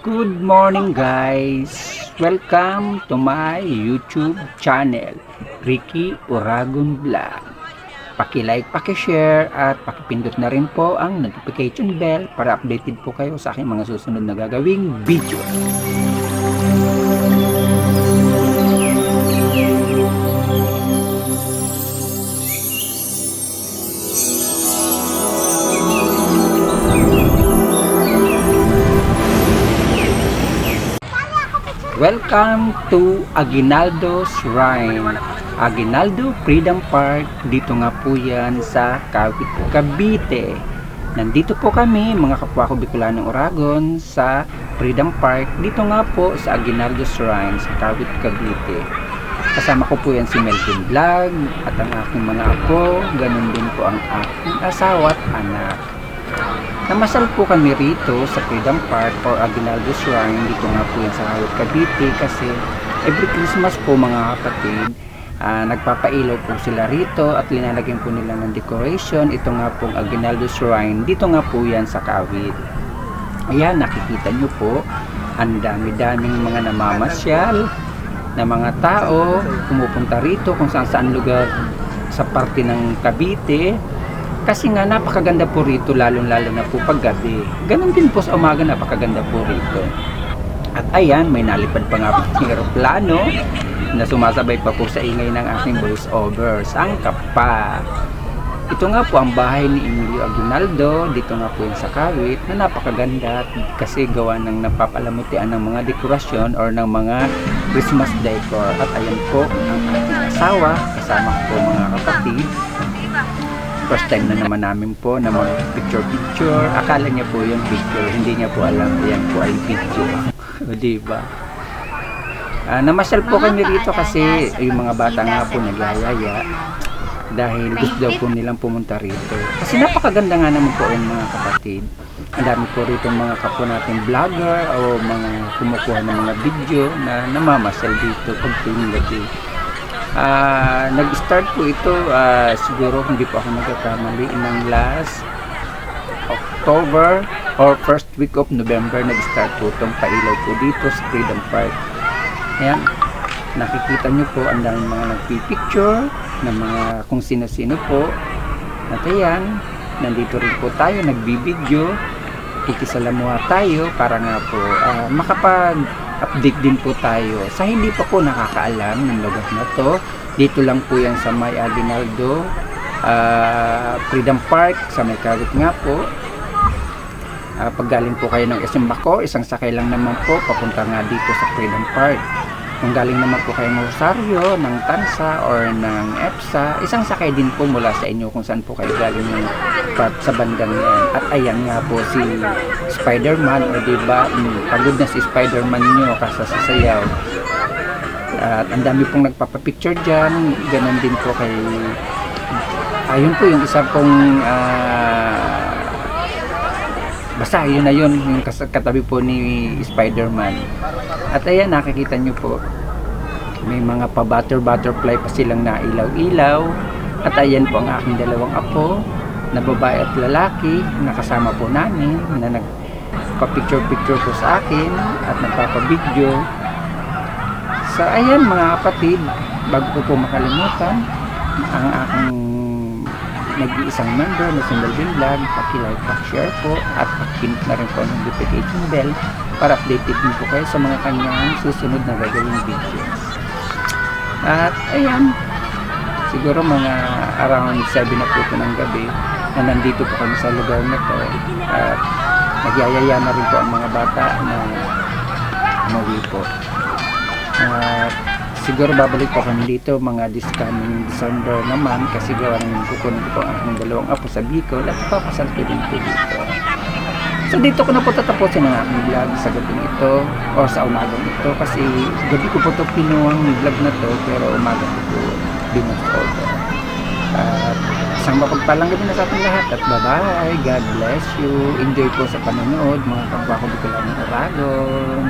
Good morning guys! Welcome to my YouTube channel, Ricky Uragon Vlog. Paki-like, paki-share at pakipindot na rin po ang notification bell para updated po kayo sa aking mga susunod na gagawing video. Welcome to Aguinaldo Shrine, Aguinaldo Freedom Park. Dito nga po yan sa Kawit, Cavite. Nandito po kami mga kapwa ko Bicolanong Uragon sa Freedom Park. Dito nga po sa Aguinaldo Shrine sa Kawit, Cavite. Kasama ko po yan si Melvin Vlog at ang aking mga apo. Ganun din po ang aking asawa at anak. Namasal po kami rito sa Freedom Park or Aguinaldo Shrine. Dito nga po yan sa Kawit, Cavite kasi every Christmas po mga kapatid, nagpapailaw po sila rito at linalagyan po nila ng decoration. Ito nga pong Aguinaldo Shrine. Dito nga po yan sa Kawit. Ayan, nakikita nyo po ang dami-daming mga namamasyal na mga tao pumupunta rito kung saan lugar sa parte ng Cavite. Kasi nga napakaganda po rito, lalong-lalo na po paggabi. Ganon din po sa umaga, napakaganda po rito. At ayan, may nalipad pa nga po ng aeroplano na sumasabay pa po sa ingay ng aking voice over. Sangka pa. Ito nga po ang bahay ni Emilio Aguinaldo. Dito nga po yung sa Kawit na napakaganda kasi gawa ng napapalamutian ng mga dekorasyon or ng mga Christmas decor. At ayan po ang aking asawa, kasama ko po mga kapatid. First time na naman namin po na mag-picture. Akala niya po yung picture, hindi niya po alam yan po ay video. Diba? Namasyal po kami rito kasi yung mga bata nga po nagyayaya dahil gusto daw po nilang pumunta rito. Kasi napakaganda nga naman po yung mga kapatid. Ang dami po rito mga kapwa natin vlogger o mga kumukuha ng mga video na namamasyal dito pag gabi. Nag-start po ito siguro hindi po ako nagkakamali ng last October or first week of November. Nag-start po itong pailaw po dito sa Freedom Park. Ayan, nakikita nyo po ang daming mga nagpipicture na mga kung sino-sino po. At ayan, nandito rin po tayo nagbibideo, kikisalamuha tayo para nga po makapag-update din po tayo sa hindi pa po nakakaalam ng lugar na to. Dito lang po yan sa may Aguinaldo Freedom Park sa may Kawit nga po. Pag galing po kayo ng Isimbako, isang sakay lang naman po papunta nga dito sa Freedom Park. Kung galing naman po kayo ng Rosario, ng Tansa or ng EPSA, isang sakay din po mula sa inyo kung saan po kayo galing ng part sa bandang yan. At ayan nga po si Spider-Man, o diba, pagod na si Spider-Man nyo kasasayaw. At ang dami pong nagpapapicture dyan. Ganon din po kay ayun po yung isa pong basta yun na yun yung katabi po ni Spider-Man. At ayan, nakikita nyo po may mga pa butterfly pa silang nailaw-ilaw. At ayan po ang aking dalawang apo na babae at lalaki na kasama po namin na nagpa-picture po sa akin at nagpapa-video. So ayan mga kapatid, bago ko po makalimutan ang aking nag-iisang member na si Melvin Vlog, paki-like, paki-share po at paki-pindot na rin po ng notification bell para updated din po kayo sa mga kanyang susunod na gagawing videos. At ayan, siguro mga around 7 na po ito ng gabi na nandito po kami sa lugar na to at nagyayaya na rin po ang mga bata na umuwi po. Siguro babalik po kami dito mga this coming December naman kasi gawa ng kukunin ko po ang aking dalawang apo sa Bicol at papasal ko din po dito. So dito ko na po tatapusin ang aking vlog sa gabing ito o sa umagang ito kasi gabi ko po ito pinuwang vlog na to pero umaga ko po binag-over. At isang mapagpalang gabi na sa ating lahat at bye-bye. God bless you. Enjoy po sa panonood mga kapwa ko Bicolanong Uragon.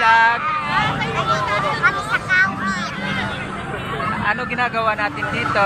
Vlog. Kami sa Kawit. Ano ginagawa natin dito?